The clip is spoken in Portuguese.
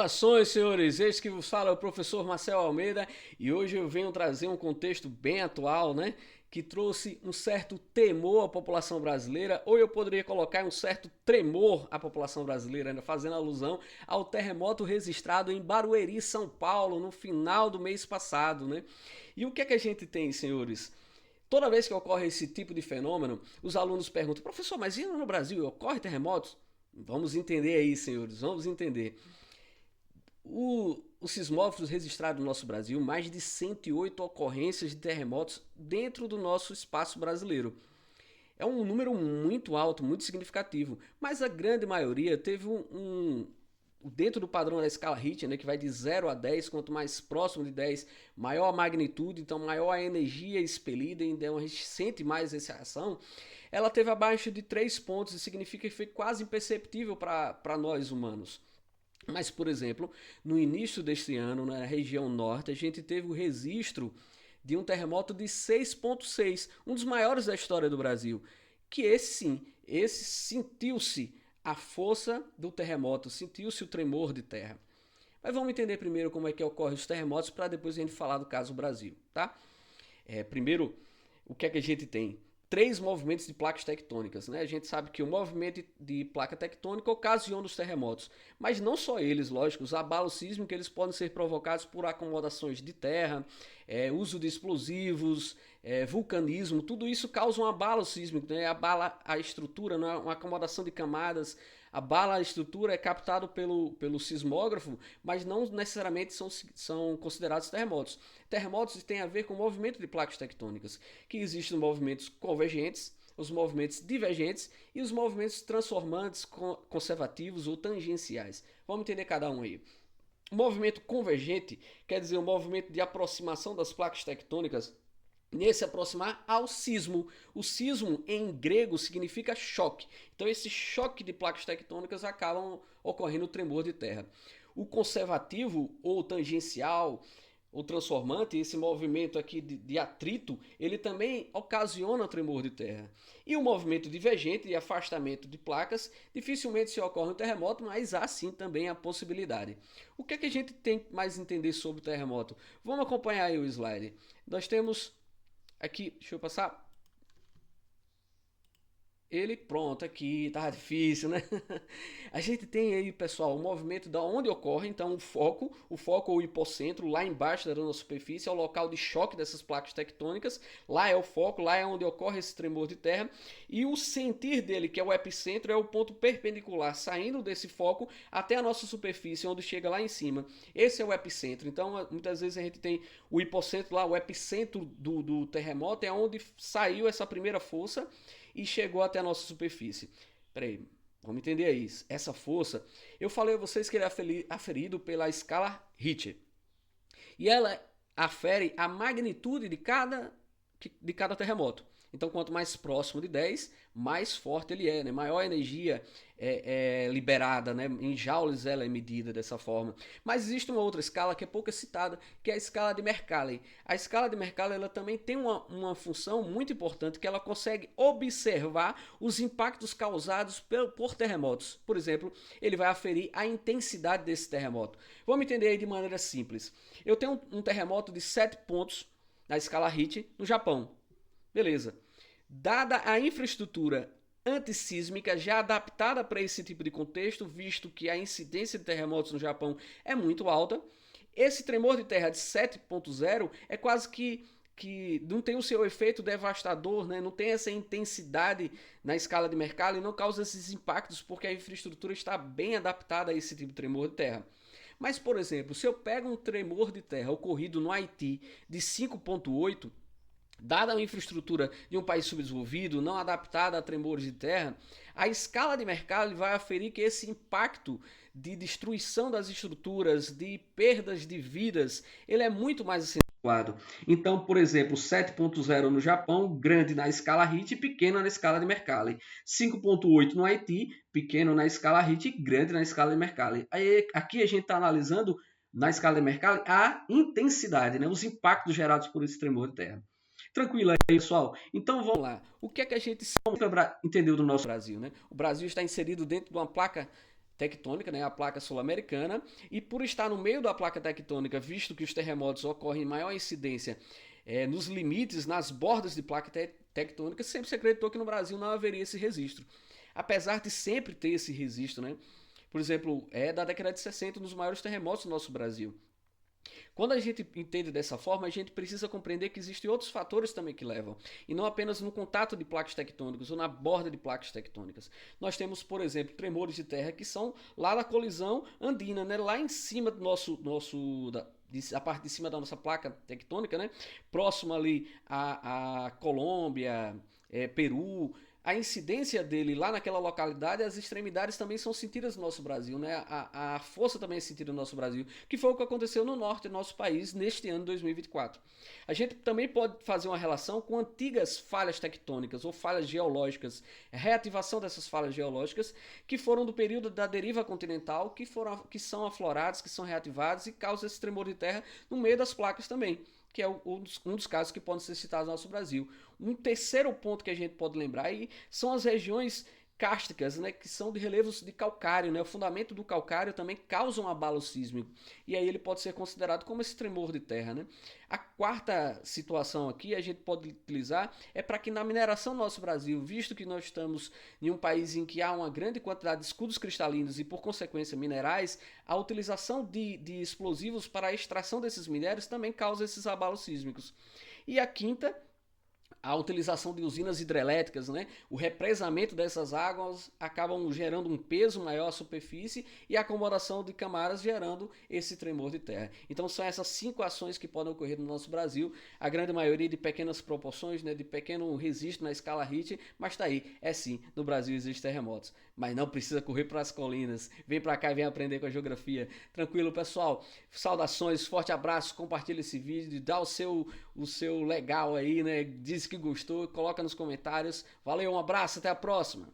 Saudações, senhores! Este que vos fala é o professor Marcel Almeida e hoje eu venho trazer um contexto bem atual, né? Que trouxe um certo temor à população brasileira, ou eu poderia colocar um certo tremor à população brasileira, né? Fazendo alusão ao terremoto registrado em Barueri, São Paulo, no final do mês passado, né? E o que é que a gente tem, senhores? Toda vez que ocorre esse tipo de fenômeno, os alunos perguntam: professor, mas e no Brasil ocorre terremotos? Vamos entender aí, senhores, vamos entender. Os sismógrafos registraram no nosso Brasil mais de 108 ocorrências de terremotos dentro do nosso espaço brasileiro. É um número muito alto, muito significativo, mas a grande maioria teve dentro do padrão da escala Richter, né, que vai de 0 a 10, quanto mais próximo de 10, maior a magnitude, então maior a energia expelida, então a gente sente mais essa ação. Ela teve abaixo de 3 pontos e significa que foi quase imperceptível para nós humanos. Mas, por exemplo, no início deste ano, na região norte, a gente teve o registro de um terremoto de 6,6, um dos maiores da história do Brasil. Que esse sim, esse sentiu-se a força do terremoto, sentiu-se o tremor de terra. Mas vamos entender primeiro como é que ocorrem os terremotos para depois a gente falar do caso Brasil, tá? Primeiro, o que é que a gente tem? Três movimentos de placas tectônicas, né? A gente sabe que o movimento de placa tectônica ocasiona os terremotos, mas não só eles, lógico, os abalos sísmicos eles podem ser provocados por acomodações de terra, uso de explosivos, vulcanismo, tudo isso causa um abalo sísmico, né? Abala a estrutura, né? Uma acomodação de camadas, abala a estrutura, é captado pelo sismógrafo, mas não necessariamente são considerados terremotos. Terremotos têm a ver com o movimento de placas tectônicas, que existem os movimentos convergentes, os movimentos divergentes e os movimentos transformantes, conservativos ou tangenciais. Vamos entender cada um aí. O movimento convergente quer dizer o movimento de aproximação das placas tectônicas nesse aproximar ao sismo. O sismo em grego significa choque. Então esse choque de placas tectônicas acabam ocorrendo o tremor de terra. O conservativo ou tangencial ou transformante, esse movimento aqui de atrito, ele também ocasiona tremor de terra. E o movimento divergente de afastamento de placas, dificilmente se ocorre um terremoto, mas há sim também a possibilidade. O que é que a gente tem mais a entender sobre o terremoto? Vamos acompanhar aí o slide. Nós temos aqui, deixa eu passar. Ele, pronto, aqui, tá difícil, né? A gente tem aí, pessoal, o movimento da onde ocorre, então o foco ou o hipocentro, lá embaixo da nossa superfície, é o local de choque dessas placas tectônicas, lá é o foco, lá é onde ocorre esse tremor de terra, e o sentir dele, que é o epicentro, é o ponto perpendicular, saindo desse foco até a nossa superfície, onde chega lá em cima. Esse é o epicentro, então muitas vezes a gente tem o hipocentro lá, o epicentro do terremoto, é onde saiu essa primeira força, e chegou até a nossa superfície. Peraí, vamos entender aí. Essa força, eu falei a vocês que ele é aferido pela escala Richter. E ela afere a magnitude de cada terremoto. Então, quanto mais próximo de 10, mais forte ele é, né? Maior energia é liberada, né? Em joules ela é medida dessa forma. Mas existe uma outra escala que é pouco citada, que é a escala de Mercalli. A escala de Mercalli ela também tem uma função muito importante, que ela consegue observar os impactos causados por terremotos. Por exemplo, ele vai aferir a intensidade desse terremoto. Vamos entender aí de maneira simples. Eu tenho um terremoto de 7 pontos na escala Richter no Japão. Beleza. Dada a infraestrutura antissísmica já adaptada para esse tipo de contexto, visto que a incidência de terremotos no Japão é muito alta, esse tremor de terra de 7,0 é quase que não tem o seu efeito devastador, né? Não tem essa intensidade na escala de Mercalli, não causa esses impactos porque a infraestrutura está bem adaptada a esse tipo de tremor de terra. Mas, por exemplo, se eu pego um tremor de terra ocorrido no Haiti de 5,8, dada a infraestrutura de um país subdesenvolvido, não adaptada a tremores de terra, a escala de Mercalli vai aferir que esse impacto de destruição das estruturas, de perdas de vidas, ele é muito mais acentuado. Então, por exemplo, 7,0 no Japão, grande na escala Richter e pequeno na escala de Mercalli. 5,8 no Haiti, pequeno na escala Richter e grande na escala de Mercalli. Aí, aqui a gente está analisando, na escala de Mercalli, a intensidade, né, os impactos gerados por esse tremor de terra. Tranquilo aí, pessoal? Então vamos lá. O que é que a gente entendeu do nosso Brasil, né? O Brasil está inserido dentro de uma placa tectônica, né, a placa sul-americana, e por estar no meio da placa tectônica, visto que os terremotos ocorrem em maior incidência nos limites, nas bordas de placa tectônica, sempre se acreditou que no Brasil não haveria esse registro. Apesar de sempre ter esse registro, né? Por exemplo, da década de 60, um dos maiores terremotos do nosso Brasil. Quando a gente entende dessa forma, a gente precisa compreender que existem outros fatores também que levam, e não apenas no contato de placas tectônicas ou na borda de placas tectônicas. Nós temos, por exemplo, tremores de terra que são lá na colisão andina, né? Lá em cima do a parte de cima da nossa placa tectônica, né? Próximo ali a Colômbia, Peru. A incidência dele lá naquela localidade, as extremidades também são sentidas no nosso Brasil, né? A força também é sentida no nosso Brasil, que foi o que aconteceu no norte do nosso país neste ano 2024. A gente também pode fazer uma relação com antigas falhas tectônicas ou falhas geológicas, reativação dessas falhas geológicas que foram do período da deriva continental, que são afloradas, que são reativadas e causam esse tremor de terra no meio das placas também, que é um dos casos que podem ser citados no nosso Brasil. Um terceiro ponto que a gente pode lembrar aí são as regiões kársticas, né, que são de relevos de calcário, né? O fundamento do calcário também causa um abalo sísmico, e aí ele pode ser considerado como esse tremor de terra, né? A quarta situação aqui a gente pode utilizar é para que na mineração do nosso Brasil, visto que nós estamos em um país em que há uma grande quantidade de escudos cristalinos e por consequência minerais, a utilização de explosivos para a extração desses minérios também causa esses abalos sísmicos. E a quinta, a utilização de usinas hidrelétricas, né? O represamento dessas águas acabam gerando um peso maior à superfície e a acomodação de camadas gerando esse tremor de terra. Então são essas 5 ações que podem ocorrer no nosso Brasil, a grande maioria de pequenas proporções, né? De pequeno registro na escala Richter, mas tá aí, sim, no Brasil existem terremotos, mas não precisa correr para as colinas. Vem para cá e vem aprender com a geografia. Tranquilo, pessoal? Saudações, forte abraço, compartilha esse vídeo, dá o seu legal aí, né? Diz que gostou, coloca nos comentários. Valeu, um abraço, até a próxima.